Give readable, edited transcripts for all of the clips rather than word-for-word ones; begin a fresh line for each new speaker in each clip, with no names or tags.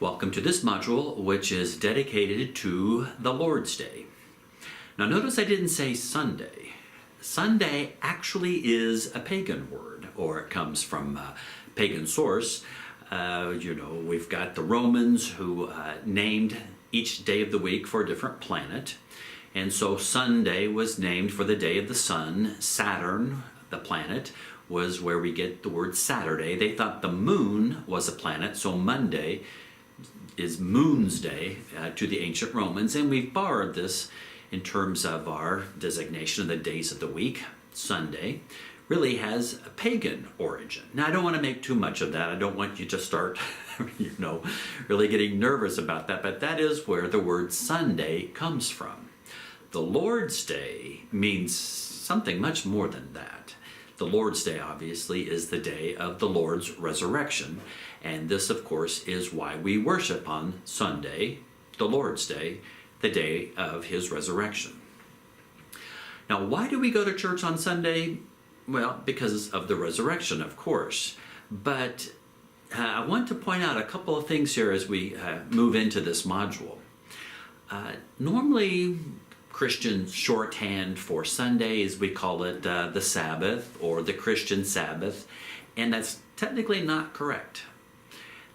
Welcome to this module, which is dedicated to the Lord's Day. Now notice I didn't say Sunday. Sunday actually is a pagan word, or it comes from a pagan source. We've got the Romans who named each day of the week for a different planet. And so Sunday was named for the day of the sun. Saturn, the planet, was where we get the word Saturday. They thought the moon was a planet, so Monday is Moon's Day to the ancient Romans, and we've borrowed this in terms of our designation of the days of the week. Sunday really has a pagan origin. Now, I don't want to make too much of that. I don't want you to start, really getting nervous about that, but that is where the word Sunday comes from. The Lord's Day means something much more than that. The Lord's Day, obviously, is the day of the Lord's resurrection. And this, of course, is why we worship on Sunday, the Lord's Day, the day of his resurrection. Now, why do we go to church on Sunday? Well, because of the resurrection, of course. But I want to point out a couple of things here as we move into this module. Normally, Christian shorthand for Sunday is we call it the Sabbath or the Christian Sabbath, and that's technically not correct.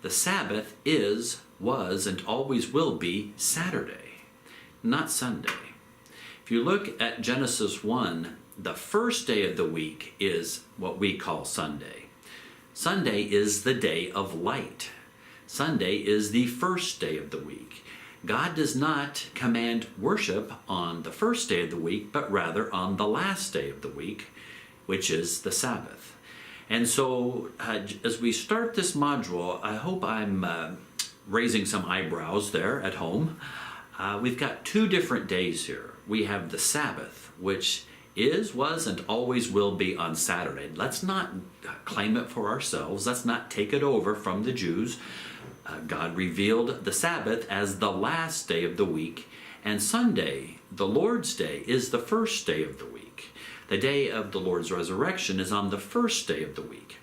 The Sabbath is, was, and always will be Saturday, not Sunday. If you look at Genesis 1, the first day of the week is what we call Sunday. Sunday is the day of light. Sunday is the first day of the week. God does not command worship on the first day of the week, but rather on the last day of the week, which is the Sabbath. And so as we start this module, I hope I'm raising some eyebrows there at home. We've got two different days here. We have the Sabbath, which is, was, and always will be on Saturday. Let's not claim it for ourselves. Let's not take it over from the Jews. God revealed the Sabbath as the last day of the week, and Sunday, the Lord's Day, is the first day of the week. The day of the Lord's resurrection is on the first day of the week.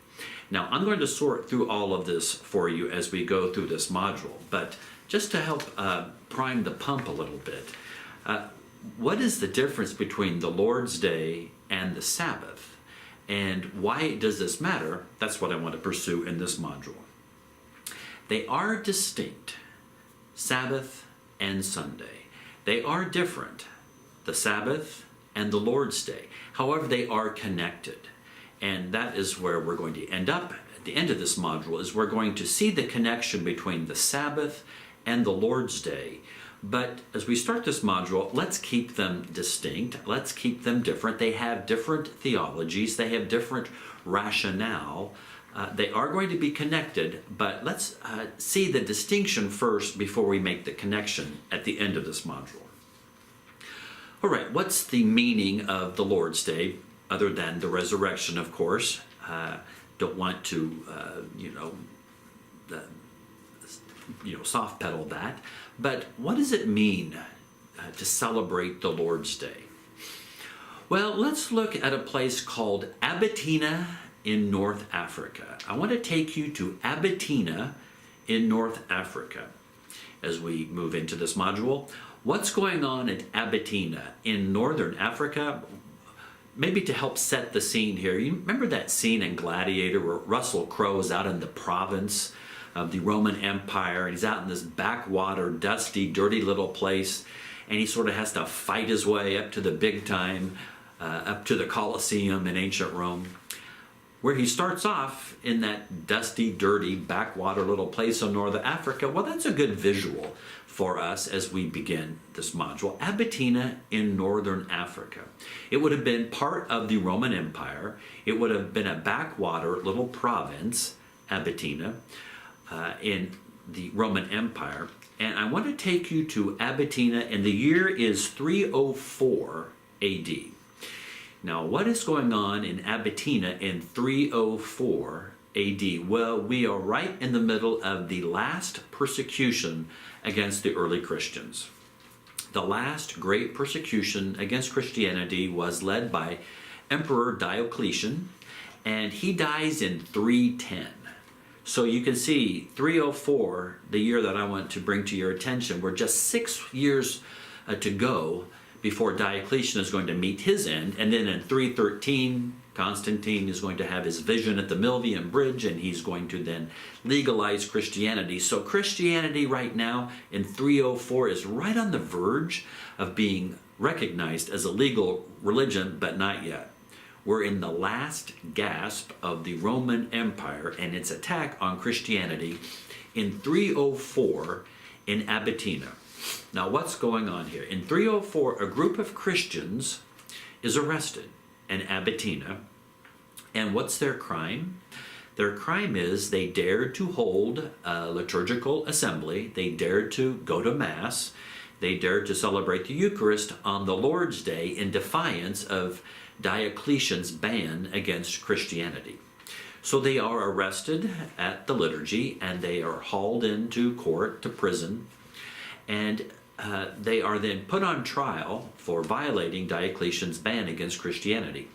Now, I'm going to sort through all of this for you as we go through this module, but just to help prime the pump a little bit, what is the difference between the Lord's Day and the Sabbath? And why does this matter? That's what I want to pursue in this module. They are distinct, Sabbath and Sunday. They are different, the Sabbath and the Lord's Day. However, they are connected. And that is where we're going to end up at the end of this module, is we're going to see the connection between the Sabbath and the Lord's Day. But as we start this module, let's keep them distinct. Let's keep them different. They have different theologies. They have different rationale. They are going to be connected, but let's see the distinction first before we make the connection at the end of this module. All right, what's the meaning of the Lord's Day, other than the resurrection, of course? Don't want to, soft pedal that. But what does it mean to celebrate the Lord's Day? Well, let's look at a place called Abitina in North Africa. I want to take you to Abitina in North Africa as we move into this module. What's going on at Abitina in northern Africa? Maybe to help set the scene here, you remember that scene in Gladiator where Russell Crowe is out in the province of the Roman Empire, and he's out in this backwater, dusty, dirty little place, and he sort of has to fight his way up to the big time, up to the Colosseum in ancient Rome, where he starts off in that dusty, dirty, backwater little place in northern Africa. Well, that's a good visual for us as we begin this module. Abitina in northern Africa. It would have been part of the Roman Empire. It would have been a backwater little province, Abitina, in the Roman Empire. And I want to take you to Abitina, and the year is 304 AD. Now, what is going on in Abitina in 304 AD? Well, we are right in the middle of the last persecution against the early Christians. The last great persecution against Christianity was led by Emperor Diocletian, and he dies in 310. So you can see 304, the year that I want to bring to your attention, we're just 6 years to go before Diocletian is going to meet his end. And then in 313, Constantine is going to have his vision at the Milvian Bridge, and he's going to then legalize Christianity. So Christianity right now in 304 is right on the verge of being recognized as a legal religion, but not yet. We're in the last gasp of the Roman Empire and its attack on Christianity in 304 in Abytinia. Now, what's going on here? In 304, a group of Christians is arrested in Abytinia. And what's their crime? Their crime is they dared to hold a liturgical assembly. They dared to go to Mass. They dared to celebrate the Eucharist on the Lord's Day in defiance of Diocletian's ban against Christianity. So they are arrested at the liturgy and they are hauled into court, to prison, and they are then put on trial for violating Diocletian's ban against Christianity.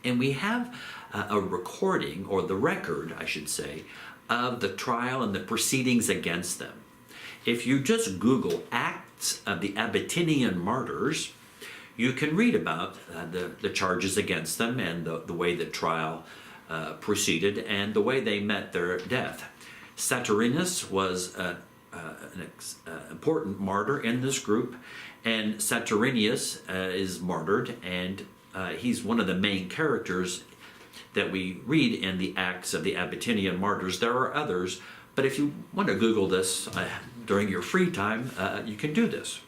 And we have a recording, or the record, I should say, of the trial and the proceedings against them. If you just Google Acts of the Abytinian Martyrs, you can read about the charges against them and the way the trial proceeded and the way they met their death. Saturninus was an important martyr in this group, and Saturninus is martyred, and he's one of the main characters that we read in the Acts of the Abytinian Martyrs. There are others, but if you want to Google this during your free time, you can do this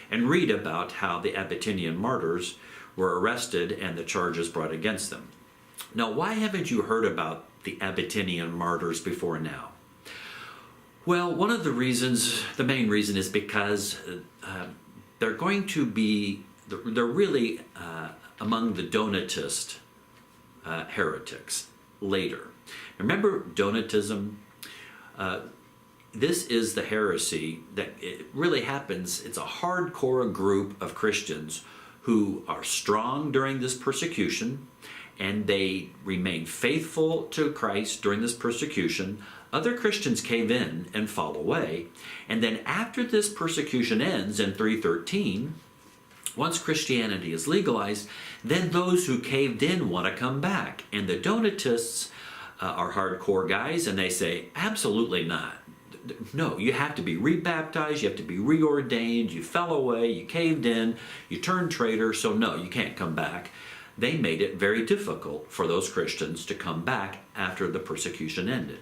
and read about how the Abytinian martyrs were arrested and the charges brought against them. Now, why haven't you heard about the Abytinian martyrs before now? Well, one of the reasons, the main reason, is because they're really among the Donatist heretics later. Remember Donatism? This is the heresy that it really happens. It's a hardcore group of Christians who are strong during this persecution, and they remain faithful to Christ during this persecution. Other Christians cave in and fall away. And then after this persecution ends in 313, once Christianity is legalized, then those who caved in want to come back. And the Donatists are hardcore guys, and they say, absolutely not. No, you have to be rebaptized, you have to be reordained, you fell away, you caved in, you turned traitor, so no, you can't come back. They made it very difficult for those Christians to come back after the persecution ended.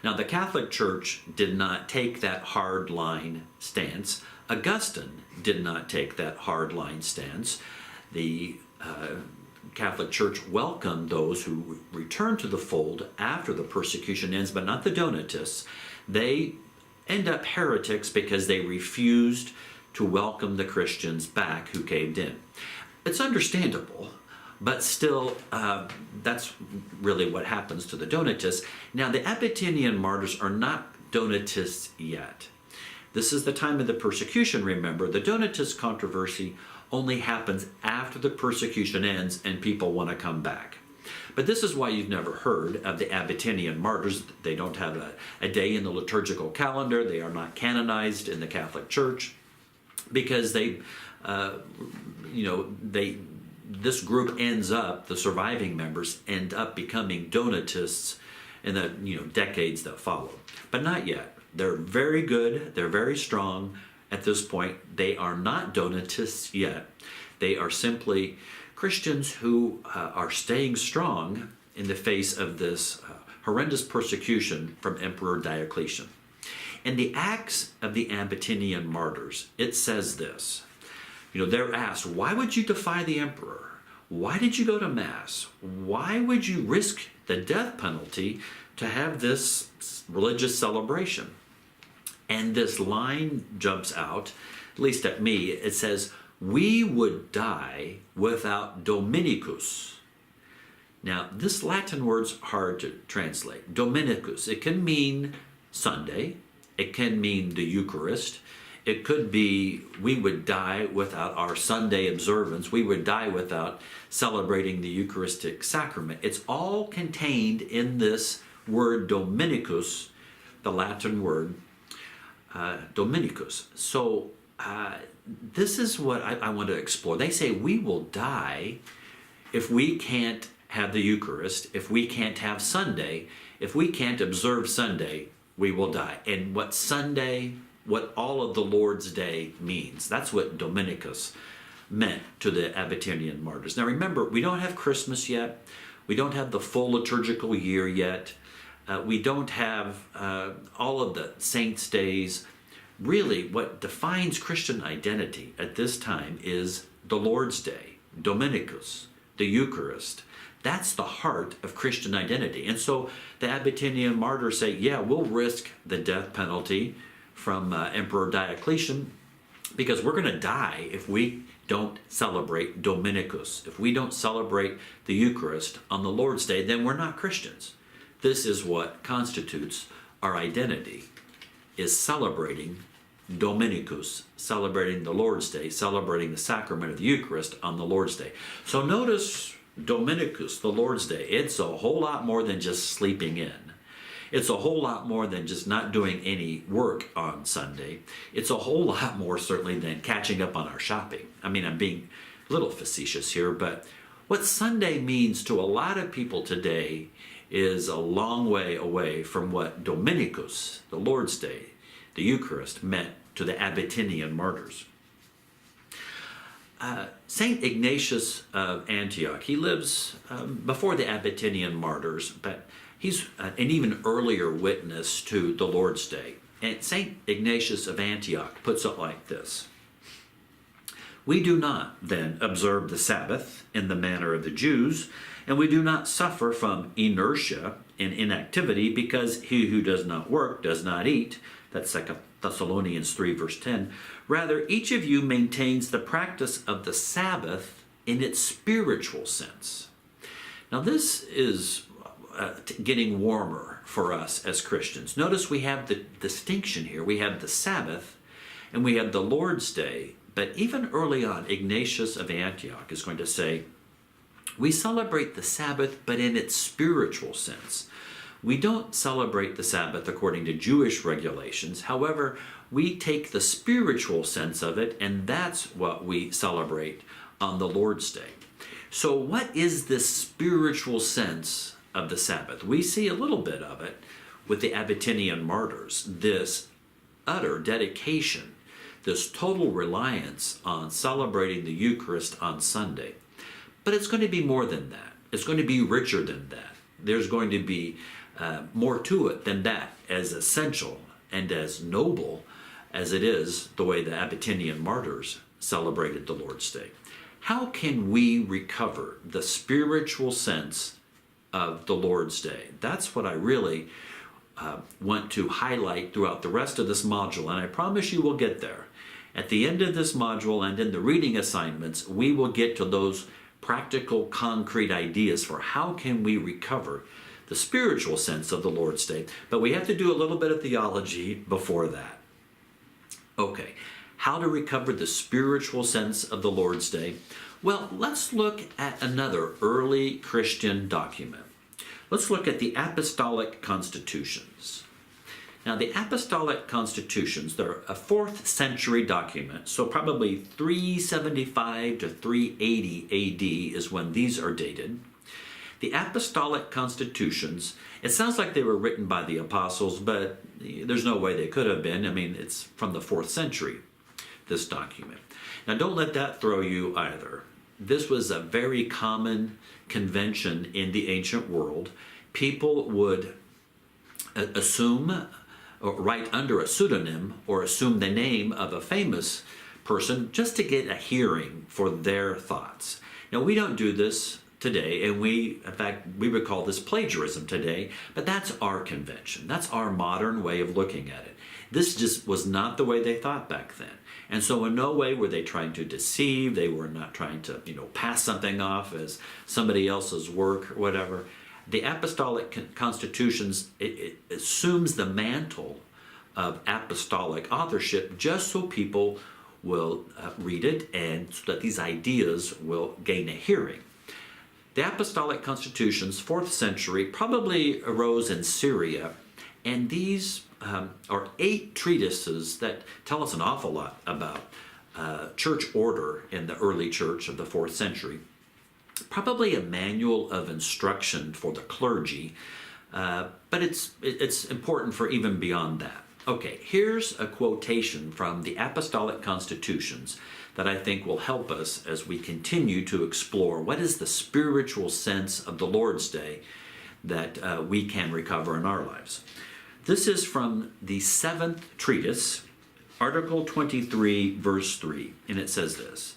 Now, the Catholic Church did not take that hard line stance. Augustine did not take that hard line stance. The Catholic Church welcomed those who returned to the fold after the persecution ends, but not the Donatists. They end up heretics because they refused to welcome the Christians back who caved in. It's understandable, but still, that's really what happens to the Donatists. Now, the Abytinian martyrs are not Donatists yet. This is the time of the persecution, remember. The Donatist controversy only happens after the persecution ends and people want to come back. But this is why you've never heard of the Abytinian martyrs. They don't have a day in the liturgical calendar. They are not canonized in the Catholic Church because this group ends up, the surviving members end up becoming Donatists in the decades that follow. But not yet. They're very good. They're very strong. At this point, they are not Donatists yet. They are simply Christians who are staying strong in the face of this horrendous persecution from Emperor Diocletian. In the Acts of the Abytinian Martyrs, it says this. They're asked, why would you defy the emperor? Why did you go to Mass? Why would you risk the death penalty to have this religious celebration? And this line jumps out, at least at me. It says, we would die without Dominicus. Now, this Latin word's hard to translate. Dominicus, it can mean Sunday. It can mean the Eucharist. It could be we would die without our Sunday observance. We would die without celebrating the Eucharistic sacrament. It's all contained in this word Dominicus, the Latin word Dominicus. So this is what I want to explore. They say we will die if we can't have the Eucharist, if we can't have Sunday, if we can't observe Sunday, we will die. And what Sunday, what all of the Lord's Day means, that's what Dominicus meant to the Abytinian martyrs. Now remember, we don't have Christmas yet. We don't have the full liturgical year yet. We don't have all of the saints' days. Really, what defines Christian identity at this time is the Lord's Day, Dominicus, the Eucharist. That's the heart of Christian identity. And so the Abytinian martyrs say, yeah, we'll risk the death penalty from Emperor Diocletian because we're going to die if we don't celebrate Dominicus. If we don't celebrate the Eucharist on the Lord's Day, then we're not Christians. This is what constitutes our identity, is celebrating Dominicus, celebrating the Lord's Day, celebrating the sacrament of the Eucharist on the Lord's Day. So notice Dominicus, the Lord's Day, it's a whole lot more than just sleeping in. It's a whole lot more than just not doing any work on Sunday. It's a whole lot more certainly than catching up on our shopping. I mean, I'm being a little facetious here, but what Sunday means to a lot of people today is a long way away from what Dominicus, the Lord's Day, the Eucharist, meant to the Abytinian martyrs. Saint Ignatius of Antioch, he lives before the Abytinian martyrs, but he's an even earlier witness to the Lord's Day. And Saint Ignatius of Antioch puts it like this: we do not then observe the Sabbath in the manner of the Jews, and we do not suffer from inertia and inactivity, because he who does not work does not eat. That's 2 Thessalonians 3 verse 10. Rather, each of you maintains the practice of the Sabbath in its spiritual sense. Now this is getting warmer for us as Christians. Notice we have the distinction here. We have the Sabbath and we have the Lord's Day. But even early on, Ignatius of Antioch is going to say, we celebrate the Sabbath, but in its spiritual sense. We don't celebrate the Sabbath according to Jewish regulations. However, we take the spiritual sense of it, and that's what we celebrate on the Lord's Day. So what is this spiritual sense of the Sabbath? We see a little bit of it with the Abytinian martyrs, this utter dedication, this total reliance on celebrating the Eucharist on Sunday. But it's going to be more than that. It's going to be richer than that. There's going to be more to it than that, as essential and as noble as it is the way the Abytinian martyrs celebrated the Lord's Day. How can we recover the spiritual sense of the Lord's Day? That's what I really want to highlight throughout the rest of this module, and I promise you we'll get there. At the end of this module and in the reading assignments, we will get to those practical, concrete ideas for how can we recover the spiritual sense of the Lord's Day. But we have to do a little bit of theology before that. Okay, how to recover the spiritual sense of the Lord's Day? Well, let's look at another early Christian document. Let's look at the Apostolic Constitutions. Now, the Apostolic Constitutions, they're a 4th century document, so probably 375 to 380 AD is when these are dated. The Apostolic Constitutions, it sounds like they were written by the apostles, but there's no way they could have been. I mean, it's from the 4th century, this document. Now, don't let that throw you either. This was a very common convention in the ancient world. People would assume, or write under a pseudonym, or assume the name of a famous person just to get a hearing for their thoughts. Now, we don't do this today, and in fact, we would call this plagiarism today, but that's our convention. That's our modern way of looking at it. This just was not the way they thought back then. And so in no way were they trying to deceive. They were not trying to, pass something off as somebody else's work or whatever. The Apostolic Constitutions, it assumes the mantle of apostolic authorship just so people will read it and so that these ideas will gain a hearing. The apostolic constitutions, 4th century, probably arose in Syria, and these are 8 treatises that tell us an awful lot about church order in the early church of the 4th century. Probably a manual of instruction for the clergy, but it's important for even beyond that. Okay, here's a quotation from the apostolic constitutions that I think will help us as we continue to explore what is the spiritual sense of the Lord's Day that we can recover in our lives. This is from the 7th treatise, Article 23, verse 3, and it says this: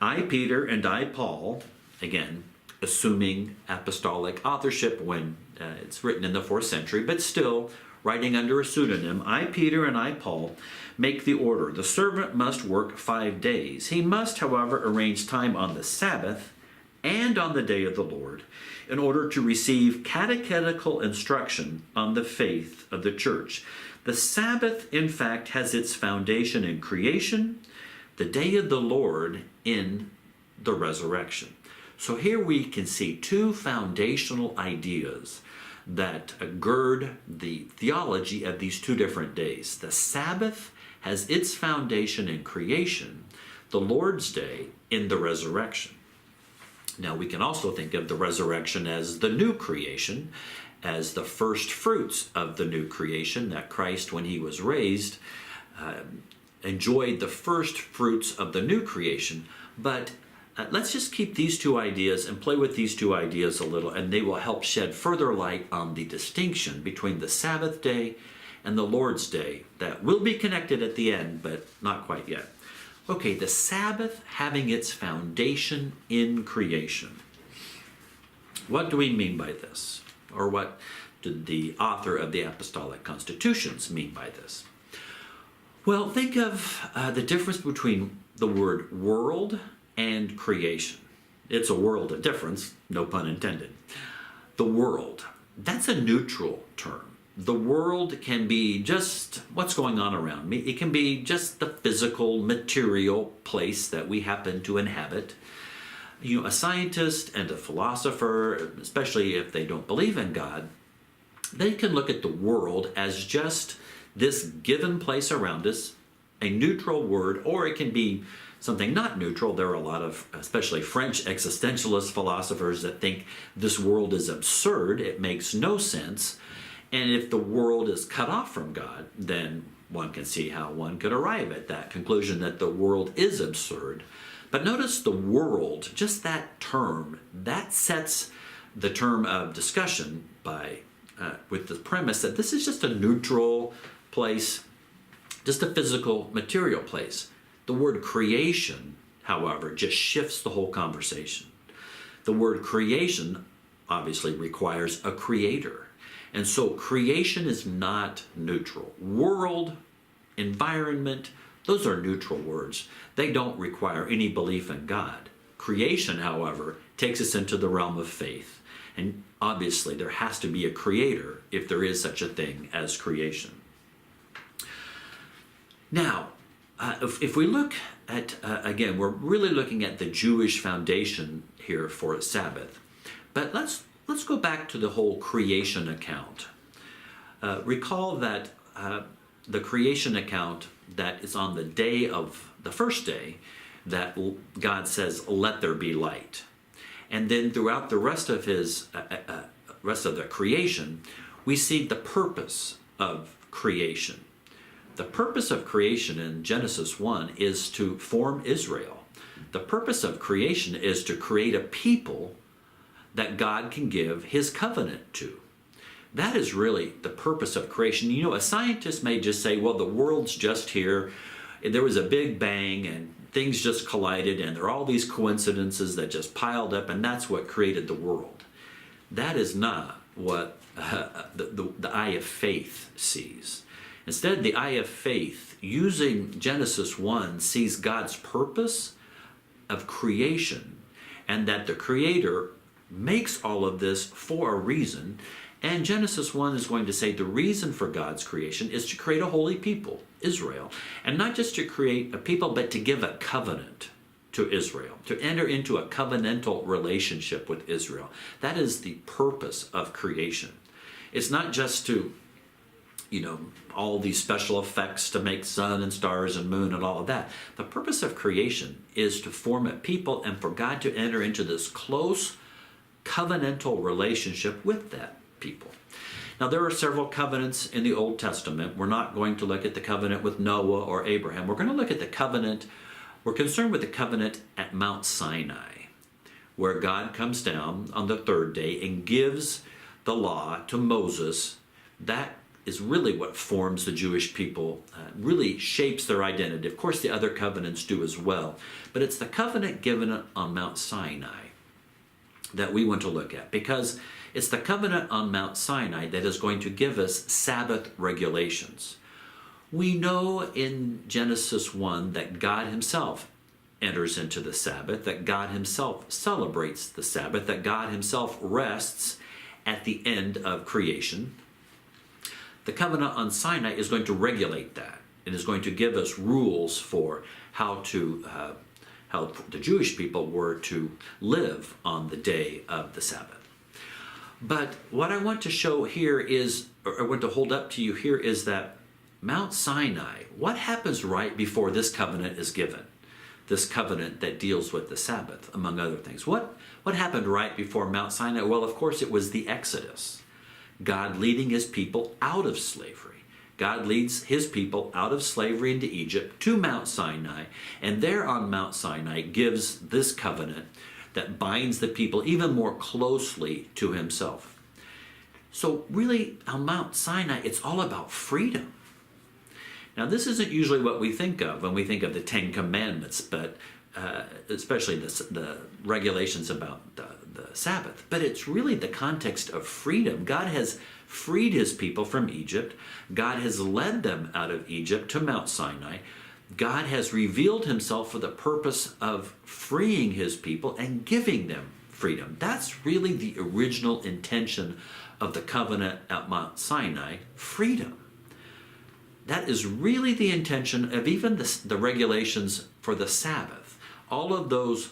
I, Peter, and I, Paul, again, assuming apostolic authorship when it's written in the 4th century, but still writing under a pseudonym, I, Peter, and I, Paul, make the order. The servant must work 5 days. He must, however, arrange time on the Sabbath and on the day of the Lord in order to receive catechetical instruction on the faith of the church. The Sabbath, in fact, has its foundation in creation, the day of the Lord in the resurrection. So here we can see 2 foundational ideas that gird the theology of these 2 different days. The Sabbath has its foundation in creation, the Lord's Day in the resurrection. Now we can also think of the resurrection as the new creation, as the first fruits of the new creation, that Christ, when he was raised, enjoyed the first fruits of the new creation. But let's just keep these 2 ideas and play with these 2 ideas a little, and they will help shed further light on the distinction between the Sabbath day and the Lord's Day that will be connected at the end, but not quite yet. Okay, the Sabbath having its foundation in creation. What do we mean by this? Or what did the author of the Apostolic Constitutions mean by this? Well, think of the difference between the word world and creation. It's a world of difference, no pun intended. The world, that's a neutral term. The world can be just what's going on around me. It can be just the physical, material place that we happen to inhabit. You know, a scientist and a philosopher, especially if they don't believe in God, they can look at the world as just this given place around us, a neutral word, or it can be something not neutral. There are a lot of, especially French existentialist philosophers that think this world is absurd, it makes no sense, and if the world is cut off from God, then one can see how one could arrive at that conclusion that the world is absurd. But notice the world, just that term, that sets the term of discussion by with the premise that this is just a neutral place, just a physical, material place. The word creation, however, just shifts the whole conversation. The word creation obviously requires a creator. And so creation is not neutral. World, environment, those are neutral words. They don't require any belief in God. Creation, however, takes us into the realm of faith. And obviously there has to be a creator if there is such a thing as creation. Now, if we look at, again, we're really looking at the Jewish foundation here for a Sabbath. But let's go back to the whole creation account. Recall that the creation account that is on the day of the first day that God says, "Let there be light." And then throughout the rest of the creation, we see the purpose of creation. The purpose of creation in Genesis 1 is to form Israel. The purpose of creation is to create a people that God can give his covenant to. That is really the purpose of creation. You know, a scientist may just say, well, the world's just here. There was a big bang and things just collided and there are all these coincidences that just piled up and that's what created the world. That is not what the eye of faith sees. Instead, the eye of faith, using Genesis 1, sees God's purpose of creation and that the Creator makes all of this for a reason. And Genesis 1 is going to say the reason for God's creation is to create a holy people, Israel. And not just to create a people, but to give a covenant. to Israel, to enter into a covenantal relationship with Israel. That is the purpose of creation. It's not just to, all these special effects to make sun and stars and moon and all of that. The purpose of creation is to form a people and for God to enter into this close covenantal relationship with that people. Now, there are several covenants in the Old Testament. We're not going to look at the covenant with Noah or Abraham. We're going to look at the covenant. We're concerned with the covenant at Mount Sinai, where God comes down on the third day and gives the law to Moses. That is really what forms the Jewish people, really shapes their identity. Of course, the other covenants do as well. But it's the covenant given on Mount Sinai that we want to look at, because it's the covenant on Mount Sinai that is going to give us Sabbath regulations. We know in Genesis 1 that God himself enters into the Sabbath, that God himself celebrates the Sabbath, that God himself rests at the end of creation. The covenant on Sinai is going to regulate that. It is going to give us rules for how the Jewish people were to live on the day of the Sabbath. But what I want to show here is, or I want to hold up to you here, is that Mount Sinai, what happens right before this covenant is given? This covenant that deals with the Sabbath, among other things. What happened right before Mount Sinai? Well, of course, it was the Exodus. God leading his people out of slavery. God leads his people out of slavery into Egypt to Mount Sinai, and there on Mount Sinai gives this covenant that binds the people even more closely to himself. So really, on Mount Sinai, it's all about freedom. Now, this isn't usually what we think of when we think of the Ten Commandments, but especially the regulations about the Sabbath. But it's really the context of freedom. God has freed his people from Egypt. God has led them out of Egypt to Mount Sinai. God has revealed himself for the purpose of freeing his people and giving them freedom. That's really the original intention of the covenant at Mount Sinai, freedom. That is really the intention of even the regulations for the Sabbath. All of those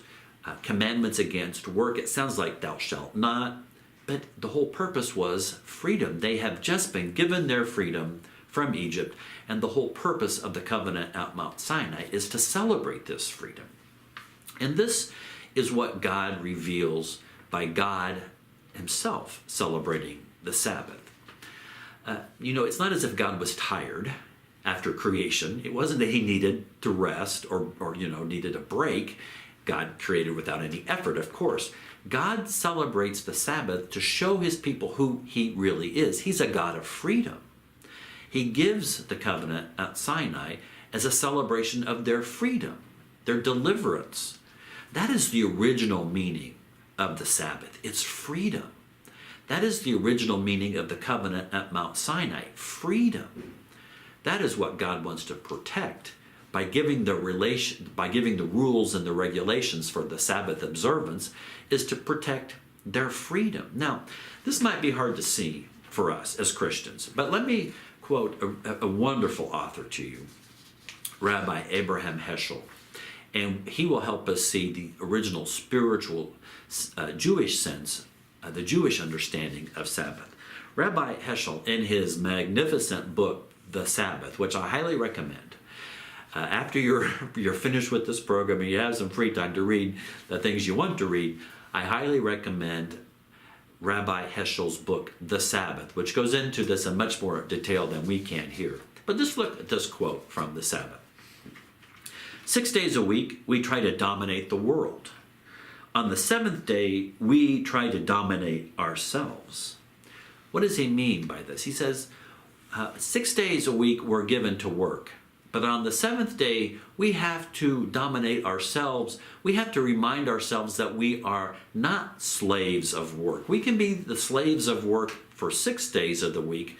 commandments against work, it sounds like thou shalt not, but the whole purpose was freedom. They have just been given their freedom from Egypt, and the whole purpose of the covenant at Mount Sinai is to celebrate this freedom. And this is what God reveals by God himself celebrating the Sabbath. It's not as if God was tired after creation. It wasn't that he needed to rest or needed a break. God created without any effort, of course. God celebrates the Sabbath to show his people who he really is. He's a God of freedom. He gives the covenant at Sinai as a celebration of their freedom, their deliverance. That is the original meaning of the Sabbath. It's freedom. That is the original meaning of the covenant at Mount Sinai, freedom. That is what God wants to protect by giving the rules and the regulations for the Sabbath observance, is to protect their freedom. Now, this might be hard to see for us as Christians, but let me quote a wonderful author to you, Rabbi Abraham Heschel, and he will help us see the original spiritual Jewish sense, the Jewish understanding of Sabbath. Rabbi Heschel, in his magnificent book, The Sabbath, which I highly recommend, after you're finished with this program and you have some free time to read the things you want to read, I highly recommend Rabbi Heschel's book, The Sabbath, which goes into this in much more detail than we can here. But just look at this quote from The Sabbath. 6 days a week, we try to dominate the world. On the seventh day, we try to dominate ourselves. What does he mean by this? He says, 6 days a week we're given to work. But on the seventh day, we have to dominate ourselves. We have to remind ourselves that we are not slaves of work. We can be the slaves of work for 6 days of the week,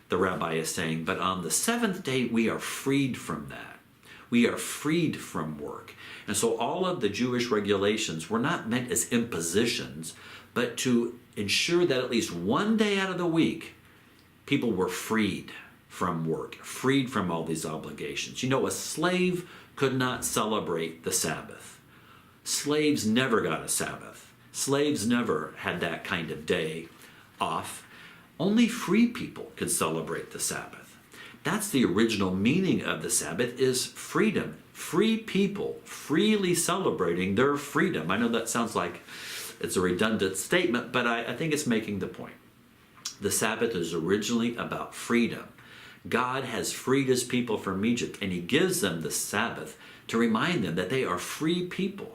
the rabbi is saying, but on the seventh day, we are freed from that. We are freed from work. And so all of the Jewish regulations were not meant as impositions, but to ensure that at least one day out of the week, people were freed from work, freed from all these obligations. A slave could not celebrate the Sabbath. Slaves never got a Sabbath. Slaves never had that kind of day off. Only free people could celebrate the Sabbath. That's the original meaning of the Sabbath, is freedom. Free people freely celebrating their freedom. I know that sounds like it's a redundant statement, but I think it's making the point. The Sabbath is originally about freedom. God has freed his people from Egypt, and he gives them the Sabbath to remind them that they are free people.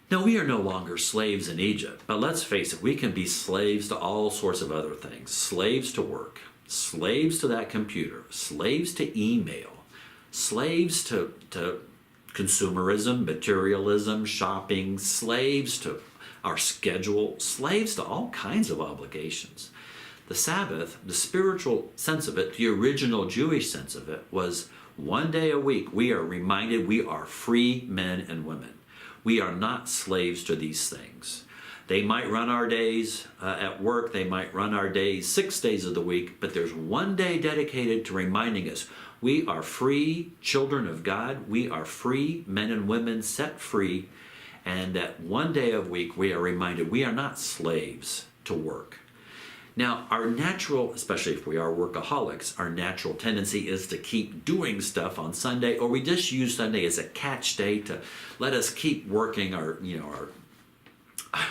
Now, we are no longer slaves in Egypt, but let's face it, we can be slaves to all sorts of other things. Slaves to work, slaves to that computer, slaves to email, slaves to consumerism, materialism, shopping, slaves to our schedule, slaves to all kinds of obligations. The Sabbath, the spiritual sense of it, the original Jewish sense of it, was one day a week we are reminded we are free men and women. We are not slaves to these things. They might run our days at work, they might run our days 6 days of the week, but there's one day dedicated to reminding us we are free children of God, we are free men and women set free, and that one day of week we are reminded we are not slaves to work. Now, our natural, especially if we are workaholics, our natural tendency is to keep doing stuff on Sunday, or we just use Sunday as a catch day to let us keep working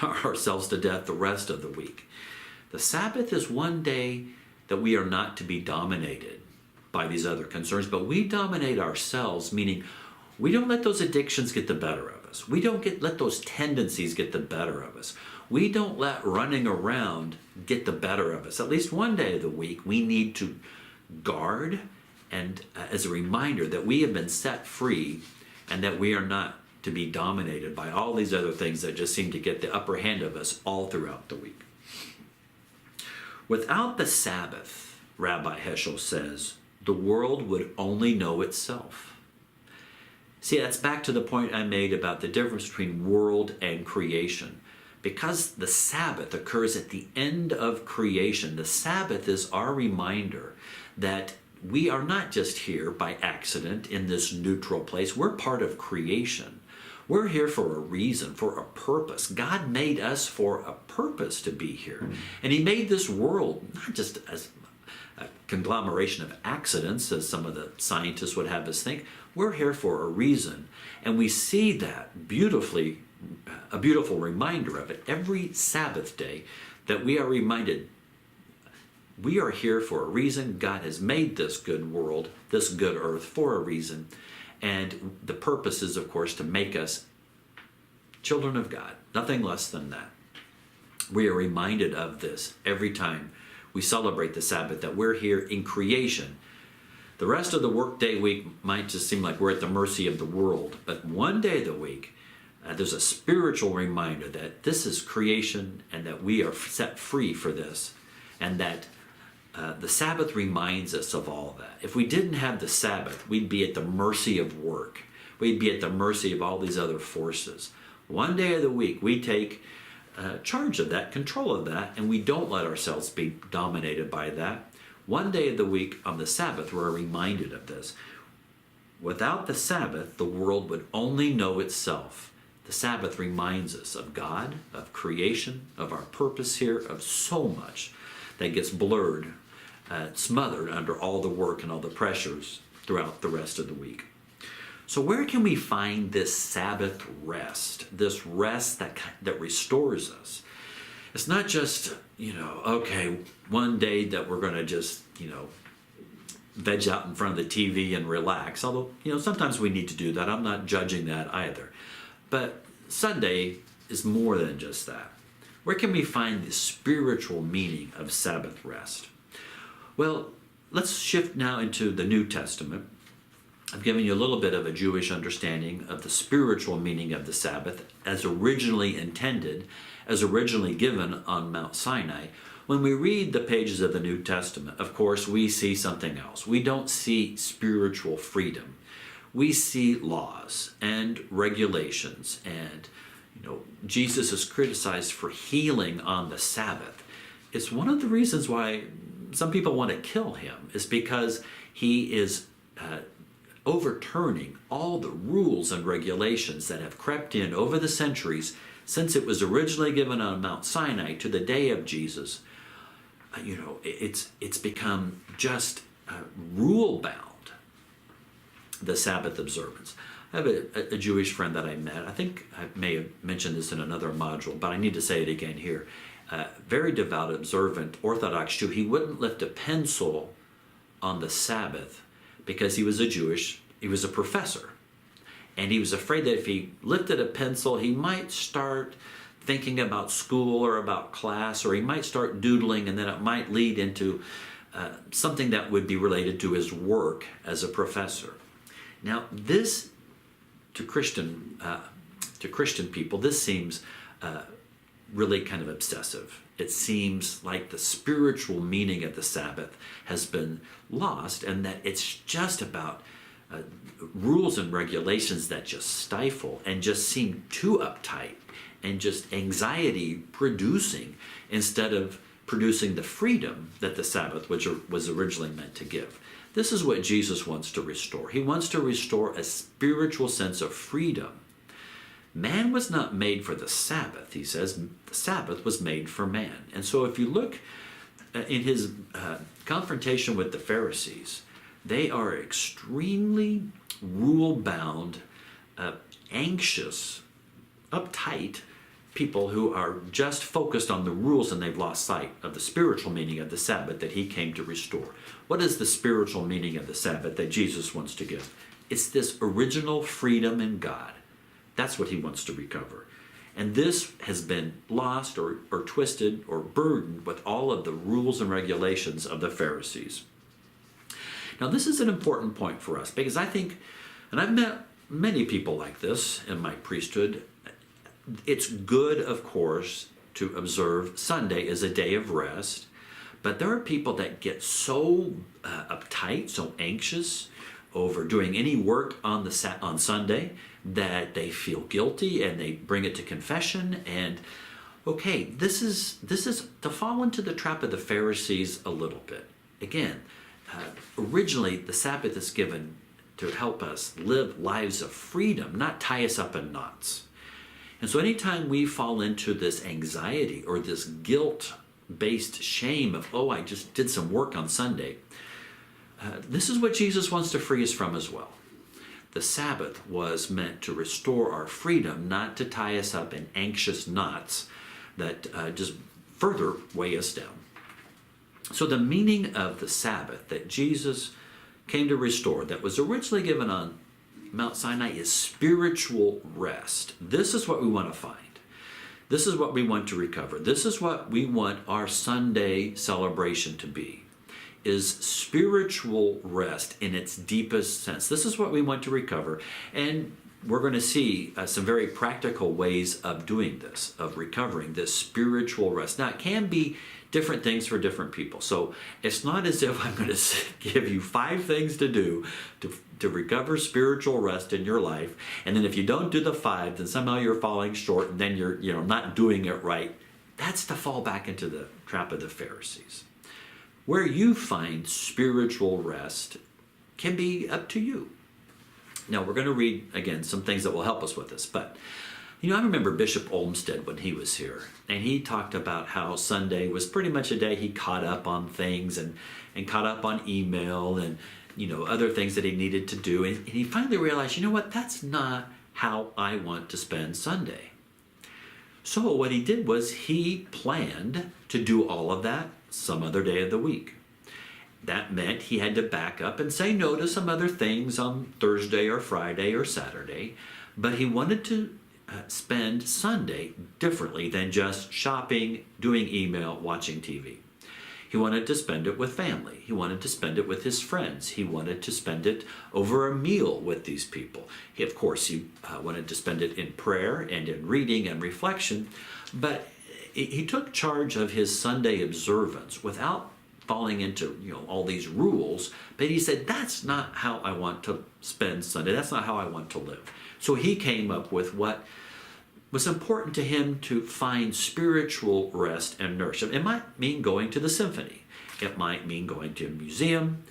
ourselves to death the rest of the week. The Sabbath is one day that we are not to be dominated by these other concerns, but we dominate ourselves, meaning we don't let those addictions get the better of us. We don't let those tendencies get the better of us. We don't let running around get the better of us. At least one day of the week, we need to guard, and as a reminder that we have been set free and that we are not to be dominated by all these other things that just seem to get the upper hand of us all throughout the week. Without the Sabbath, Rabbi Heschel says, the world would only know itself. See, that's back to the point I made about the difference between world and creation. Because the Sabbath occurs at the end of creation, the Sabbath is our reminder that we are not just here by accident in this neutral place. We're part of creation. We're here for a reason, for a purpose. God made us for a purpose to be here. And he made this world not just as a conglomeration of accidents, as some of the scientists would have us think. We're here for a reason. And we see that a beautiful reminder of it every Sabbath day, that we are reminded we are here for a reason. God has made this good world, this good earth, for a reason. And the purpose is, of course, to make us children of God, nothing less than that. We are reminded of this every time we celebrate the Sabbath, that we're here in creation. The rest of the workday week might just seem like we're at the mercy of the world, but one day of the week, there's a spiritual reminder that this is creation and that we are set free for this, and that the Sabbath reminds us of all that. If we didn't have the Sabbath, we'd be at the mercy of work. We'd be at the mercy of all these other forces. One day of the week, we take charge of that, control of that, and we don't let ourselves be dominated by that. One day of the week on the Sabbath, we're reminded of this. Without the Sabbath, the world would only know itself. The Sabbath reminds us of God, of creation, of our purpose here, of so much that gets blurred, smothered under all the work and all the pressures throughout the rest of the week. So where can we find this Sabbath rest, this rest that restores us? It's not just, okay, one day that we're going to just, veg out in front of the TV and relax. Although, sometimes we need to do that. I'm not judging that either. But Sunday is more than just that. Where can we find the spiritual meaning of Sabbath rest? Well, let's shift now into the New Testament. I've given you a little bit of a Jewish understanding of the spiritual meaning of the Sabbath as originally intended, as originally given on Mount Sinai. When we read the pages of the New Testament, of course, we see something else. We don't see spiritual freedom. We see laws and regulations, and Jesus is criticized for healing on the Sabbath. It's one of the reasons why some people want to kill him, is because he is overturning all the rules and regulations that have crept in over the centuries since it was originally given on Mount Sinai to the day of Jesus. It's become just rule bound, the Sabbath observance. I have a Jewish friend that I met. I think I may have mentioned this in another module, but I need to say it again here. Very devout, observant, Orthodox Jew. He wouldn't lift a pencil on the Sabbath because he was a professor. And he was afraid that if he lifted a pencil, he might start thinking about school or about class, or he might start doodling, and then it might lead into something that would be related to his work as a professor. Now, this to Christian people, this seems really kind of obsessive. It seems like the spiritual meaning of the Sabbath has been lost, and that it's just about rules and regulations that just stifle and just seem too uptight and just anxiety producing, instead of producing the freedom that the Sabbath was originally meant to give. This is what Jesus wants to restore. He wants to restore a spiritual sense of freedom. Man was not made for the Sabbath, he says. The Sabbath was made for man. And so if you look in his confrontation with the Pharisees, they are extremely rule-bound, anxious, uptight people who are just focused on the rules, and they've lost sight of the spiritual meaning of the Sabbath that he came to restore. What is the spiritual meaning of the Sabbath that Jesus wants to give? It's this original freedom in God. That's what he wants to recover. And this has been lost or twisted or burdened with all of the rules and regulations of the Pharisees. Now, this is an important point for us, because I think, and I've met many people like this in my priesthood, it's good, of course, to observe Sunday as a day of rest, but there are people that get so uptight, so anxious over doing any work on Sunday that they feel guilty and they bring it to confession. And okay, this is to fall into the trap of the Pharisees a little bit. Again, originally the Sabbath is given to help us live lives of freedom, not tie us up in knots. And so anytime we fall into this anxiety or this guilt-based shame of, oh, I just did some work on Sunday, this is what Jesus wants to free us from as well. The Sabbath was meant to restore our freedom, not to tie us up in anxious knots that just further weigh us down. So the meaning of the Sabbath that Jesus came to restore, that was originally given on Mount Sinai, is spiritual rest. This is what we want to find. This is what we want to recover. This is what we want our Sunday celebration to be, is spiritual rest in its deepest sense. This is what we want to recover. And we're going to see some very practical ways of doing this, of recovering this spiritual rest. Now, it can be different things for different people. So it's not as if I'm going to give you 5 things to do to recover spiritual rest in your life. And then if you don't do the 5, then somehow you're falling short, and then you're not doing it right. That's to fall back into the trap of the Pharisees. Where you find spiritual rest can be up to you. Now, we're going to read, again, some things that will help us with this. But, I remember Bishop Olmsted when he was here, and he talked about how Sunday was pretty much a day he caught up on things and caught up on email and, other things that he needed to do. And he finally realized, that's not how I want to spend Sunday. So what he did was he planned to do all of that some other day of the week. That meant he had to back up and say no to some other things on Thursday or Friday or Saturday, but he wanted to spend Sunday differently than just shopping, doing email, watching TV. He wanted to spend it with family. He wanted to spend it with his friends. He wanted to spend it over a meal with these people. He wanted to spend it in prayer and in reading and reflection, but he took charge of his Sunday observance without falling into all these rules, but he said, that's not how I want to spend Sunday. That's not how I want to live. So he came up with what was important to him to find spiritual rest and nourishment. It might mean going to the symphony. It might mean going to a museum.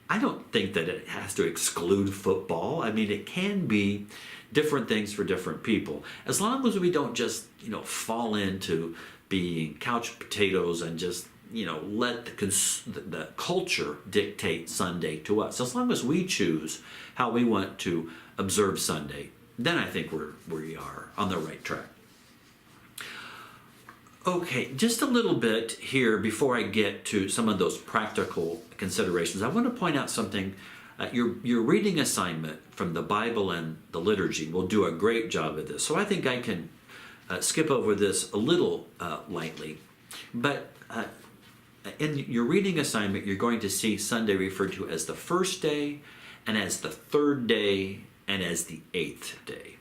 I don't think that it has to exclude football. I mean, it can be different things for different people. As long as we don't just, fall into being couch potatoes and just, let the culture dictate Sunday to us. As long as we choose how we want to observe Sunday, then I think we are on the right track. Okay, just a little bit here before I get to some of those practical considerations. I want to point out something. Your reading assignment from the Bible and the liturgy will do a great job of this. So I think I can skip over this a little lightly. But in your reading assignment, you're going to see Sunday referred to as the first day, and as the third day, and as the eighth day.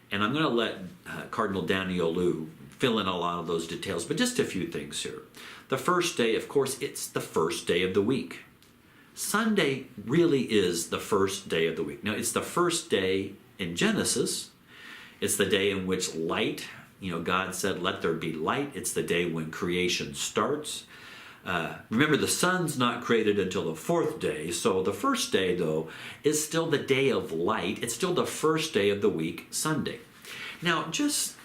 And I'm going to let Cardinal Danielou fill in a lot of those details, but just a few things here. The first day, of course, it's the first day of the week. Sunday really is the first day of the week. Now, it's the first day in Genesis. It's the day in which light, God said, let there be light. It's the day when creation starts. Remember, the sun's not created until the fourth day, so the first day, though, is still the day of light. It's still the first day of the week, Sunday. Now, just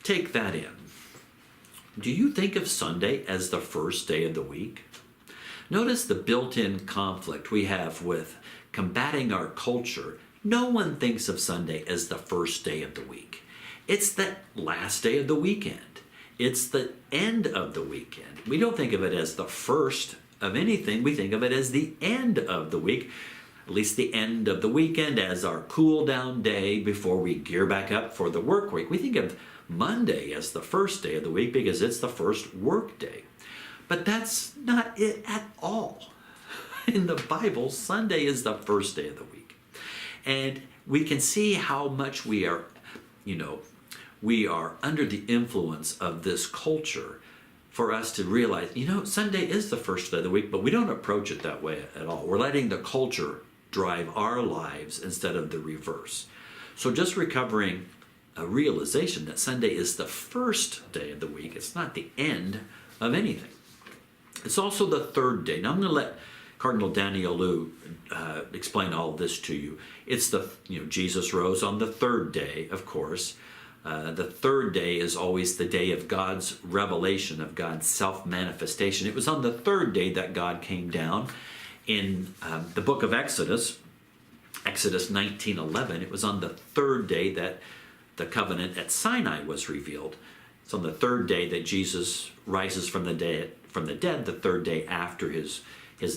take that in. Do you think of Sunday as the first day of the week? Notice the built-in conflict we have with combating our culture. No one thinks of Sunday as the first day of the week. It's the last day of the weekend. It's the end of the weekend. We don't think of it as the first of anything. We think of it as the end of the week, at least the end of the weekend as our cool down day before we gear back up for the work week. We think of Monday as the first day of the week because it's the first work day. But that's not it at all. In the Bible, Sunday is the first day of the week. And we can see how much we are under the influence of this culture for us to realize, Sunday is the first day of the week, but we don't approach it that way at all. We're letting the culture drive our lives instead of the reverse. So just recovering a realization that Sunday is the first day of the week. It's not the end of anything. It's also the third day. Now I'm going to let Cardinal Danielou explain all of this to you. It's Jesus rose on the third day, of course. The third day is always the day of God's revelation, of God's self-manifestation. It was on the third day that God came down. In the book of Exodus 19:11, it was on the third day that the covenant at Sinai was revealed. It's on the third day that Jesus rises from the dead, the third day after his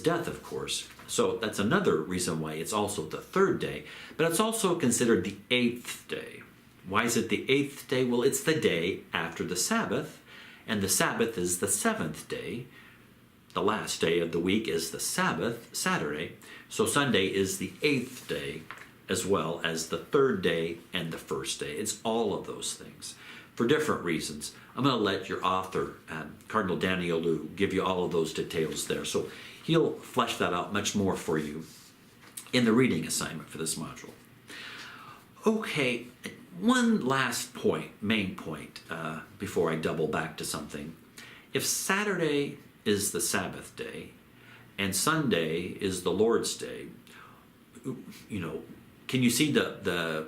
death, of course. So that's another reason why it's also the third day, but it's also considered the eighth day. Why is it the eighth day? Well, it's the day after the Sabbath, and the Sabbath is the seventh day. The last day of the week is the Sabbath, Saturday. So Sunday is the eighth day, as well as the third day and the first day. It's all of those things for different reasons. I'm going to let your author, Cardinal Danielou, give you all of those details there. So he'll flesh that out much more for you in the reading assignment for this module. Okay, one last point, main point, before I double back to something. If Saturday is the Sabbath day and Sunday is the Lord's day, can you see the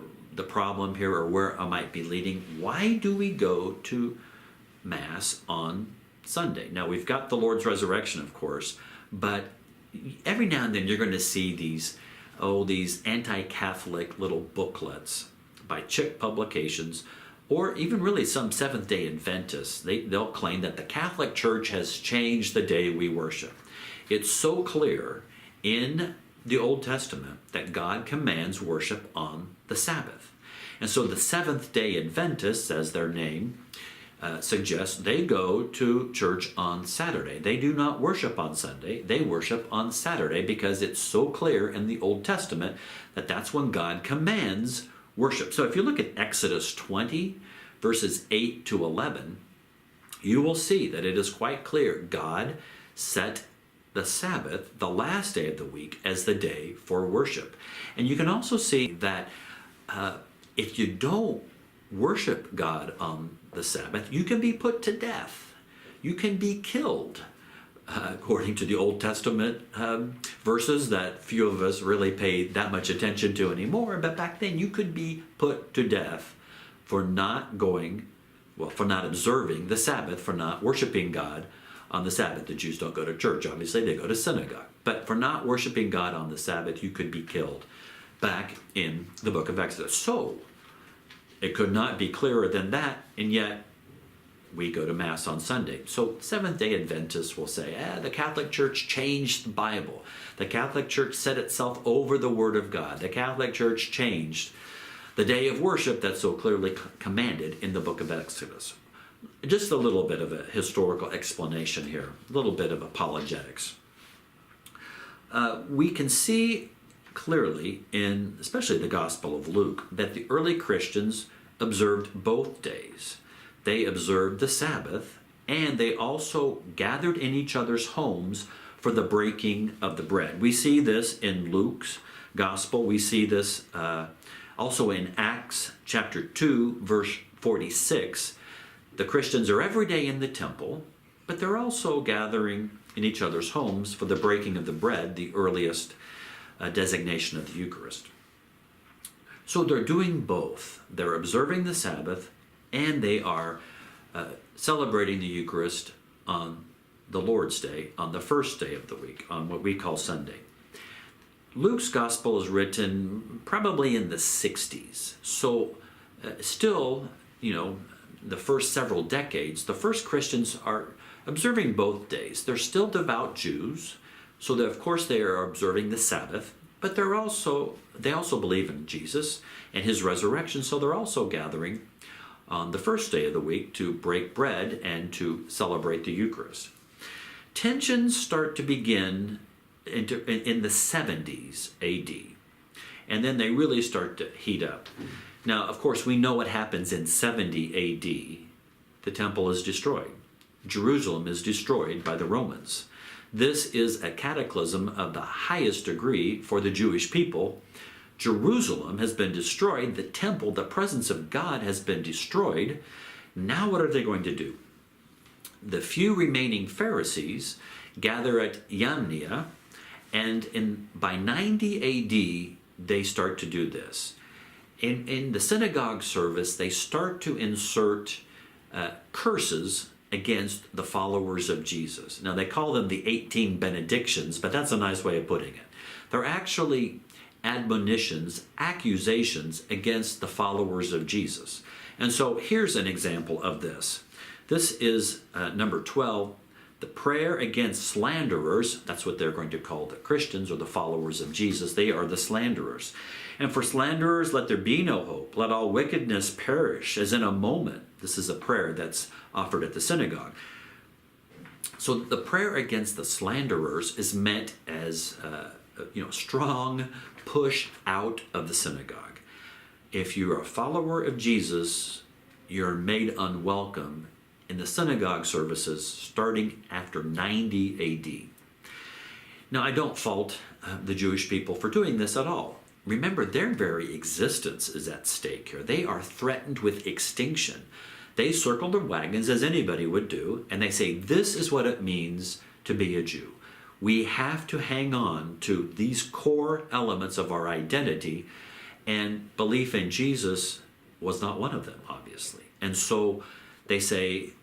problem here, or where I might be leading? Why do we go to Mass on Sunday? Now, we've got the Lord's resurrection, of course, but every now and then you're going to see these anti-Catholic little booklets by Chick Publications, or even really some Seventh-day Adventists. They'll claim that the Catholic Church has changed the day we worship. It's so clear in the Old Testament that God commands worship on the Sabbath. And so the Seventh-day Adventists, as their name suggests, they go to church on Saturday. They do not worship on Sunday. They worship on Saturday because it's so clear in the Old Testament that that's when God commands worship. So if you look at Exodus 20, verses 8 to 11, you will see that it is quite clear God set the Sabbath, the last day of the week, as the day for worship. And you can also see that if you don't worship God on the Sabbath, you can be put to death. You can be killed according to the Old Testament verses that few of us really pay that much attention to anymore. But back then you could be put to death for not observing the Sabbath, for not worshiping God on the Sabbath. The Jews don't go to church, obviously, they go to synagogue. But for not worshiping God on the Sabbath, you could be killed back in the book of Exodus. So, it could not be clearer than that, and yet we go to Mass on Sunday. So Seventh-day Adventists will say, the Catholic Church changed the Bible. The Catholic Church set itself over the Word of God. The Catholic Church changed the day of worship that's so clearly commanded in the book of Exodus. Just a little bit of a historical explanation here, a little bit of apologetics. We can see clearly in, especially the Gospel of Luke, that the early Christians observed both days. They observed the Sabbath, and they also gathered in each other's homes for the breaking of the bread. We see this in Luke's Gospel. We see this also in Acts chapter 2, verse 46. The Christians are every day in the temple, but they're also gathering in each other's homes for the breaking of the bread, the earliest designation of the Eucharist. So they're doing both. They're observing the Sabbath, and they are celebrating the Eucharist on the Lord's Day, on the first day of the week, on what we call Sunday. Luke's Gospel is written probably in the 60s. So still, the first several decades, the first Christians are observing both days. They're still devout Jews, so that of course they are observing the Sabbath, but they also believe in Jesus and his resurrection, so they're also gathering on the first day of the week to break bread and to celebrate the Eucharist. Tensions start to begin in the 70s AD, and then they really start to heat up. Now, of course, we know what happens in 70 AD. The temple is destroyed. Jerusalem is destroyed by the Romans. This is a cataclysm of the highest degree for the Jewish people. Jerusalem has been destroyed. The temple, the presence of God, has been destroyed. Now what are they going to do? The few remaining Pharisees gather at Yamnia, and by 90 AD, they start to do this. In the synagogue service, they start to insert curses against the followers of Jesus. Now, they call them the 18 benedictions, but that's a nice way of putting it. They're actually admonitions, accusations against the followers of Jesus. And so here's an example of this. This is number 12, the prayer against slanderers. That's what they're going to call the Christians or the followers of Jesus. They are the slanderers. And for slanderers, let there be no hope. Let all wickedness perish as in a moment. This is a prayer that's offered at the synagogue. So the prayer against the slanderers is meant as strong push out of the synagogue. If you're a follower of Jesus, you're made unwelcome in the synagogue services starting after 90 AD. Now, I don't fault the Jewish people for doing this at all. Remember, their very existence is at stake here. They are threatened with extinction. They circle their wagons as anybody would do, and they say, this is what it means to be a Jew. We have to hang on to these core elements of our identity, and belief in Jesus was not one of them, obviously. And so they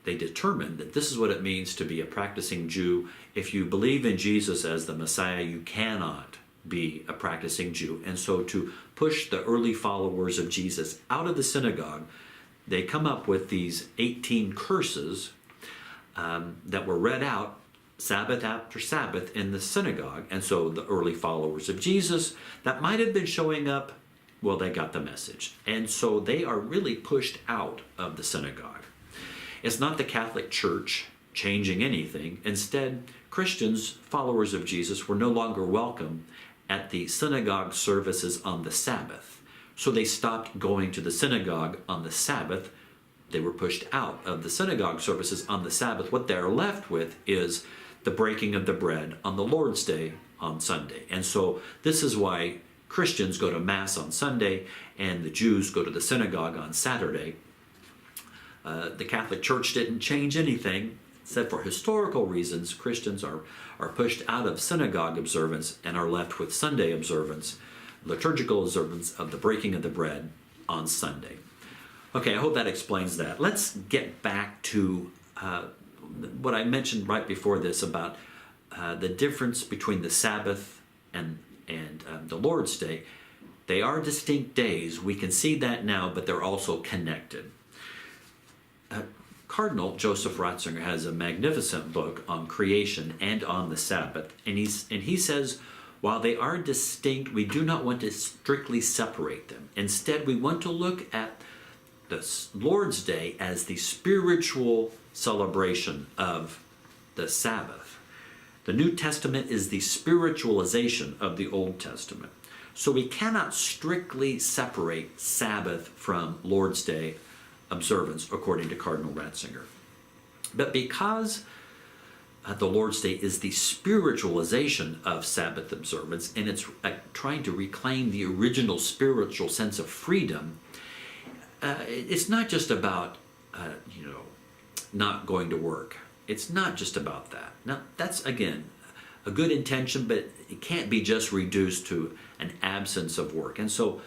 determine that this is what it means to be a practicing Jew. If you believe in Jesus as the Messiah, you cannot be a practicing Jew. And so to push the early followers of Jesus out of the synagogue, they come up with these 18 curses that were read out Sabbath after Sabbath in the synagogue. And so the early followers of Jesus that might have been showing up, well, they got the message. And so they are really pushed out of the synagogue. It's not the Catholic Church changing anything. Instead, Christians, followers of Jesus, were no longer welcome at the synagogue services on the Sabbath. So they stopped going to the synagogue on the Sabbath. They were pushed out of the synagogue services on the Sabbath. What they're left with is the breaking of the bread on the Lord's Day on Sunday. And so this is why Christians go to Mass on Sunday and the Jews go to the synagogue on Saturday. The Catholic Church didn't change anything. said for historical reasons, Christians are pushed out of synagogue observance and are left with Sunday observance, liturgical observance of the breaking of the bread on Sunday. Okay, I hope that explains that. Let's get back to what I mentioned right before this about the difference between the Sabbath and the Lord's Day. They are distinct days. We can see that now, but they're also connected. Cardinal Joseph Ratzinger has a magnificent book on creation and on the Sabbath, and he says, while they are distinct, we do not want to strictly separate them. Instead, we want to look at the Lord's Day as the spiritual celebration of the Sabbath. The New Testament is the spiritualization of the Old Testament. So we cannot strictly separate Sabbath from Lord's Day observance, according to Cardinal Ratzinger. But because the Lord's Day is the spiritualization of Sabbath observance, and it's trying to reclaim the original spiritual sense of freedom, it's not just about, not going to work. It's not just about that. Now, that's, again, a good intention, but it can't be just reduced to an absence of work. And so,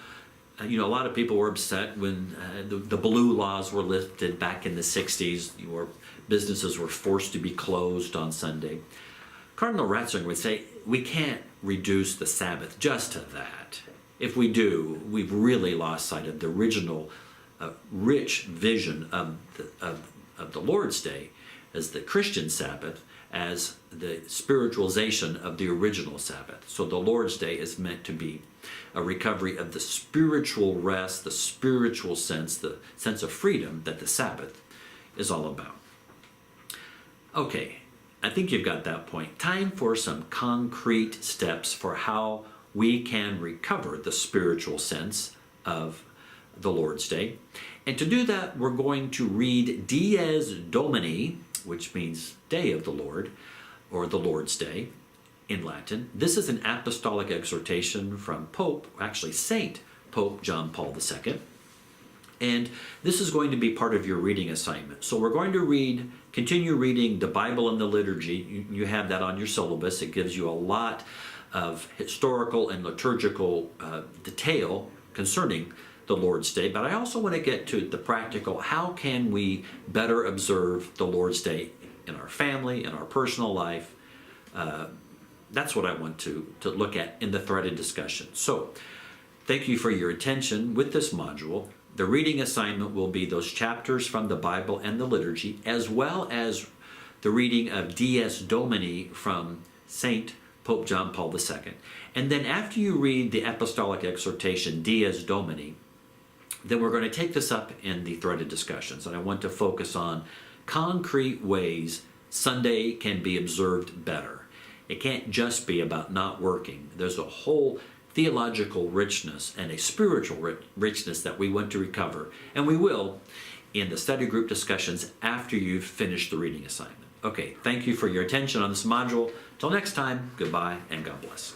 a lot of people were upset when the blue laws were lifted back in the 60s, where businesses were forced to be closed on Sunday. Cardinal Ratzinger would say, we can't reduce the Sabbath just to that. If we do, we've really lost sight of the original rich vision of the Lord's Day as the Christian Sabbath, as the spiritualization of the original Sabbath. So the Lord's Day is meant to be a recovery of the spiritual rest, the spiritual sense, the sense of freedom that the Sabbath is all about. Okay, I think you've got that point. Time for some concrete steps for how we can recover the spiritual sense of the Lord's Day. And to do that, we're going to read Dies Domini, which means Day of the Lord, or the Lord's Day in Latin. This is an apostolic exhortation from Saint Pope John Paul II. And this is going to be part of your reading assignment. So we're going to continue reading the Bible and the liturgy. You have that on your syllabus. It gives you a lot of historical and liturgical detail concerning the Lord's Day. But I also want to get to the practical. How can we better observe the Lord's Day in our family, in our personal life? That's what I want to look at in the threaded discussion. So thank you for your attention with this module. The reading assignment will be those chapters from the Bible and the liturgy, as well as the reading of Dies Domini from Saint Pope John Paul II. And then after you read the apostolic exhortation, Dies Domini, then we're going to take this up in the threaded discussions. And I want to focus on concrete ways Sunday can be observed better. It can't just be about not working. There's a whole theological richness and a spiritual richness that we want to recover, and we will in the study group discussions after you've finished the reading assignment. Okay, thank you for your attention on this module. Till next time, goodbye and God bless.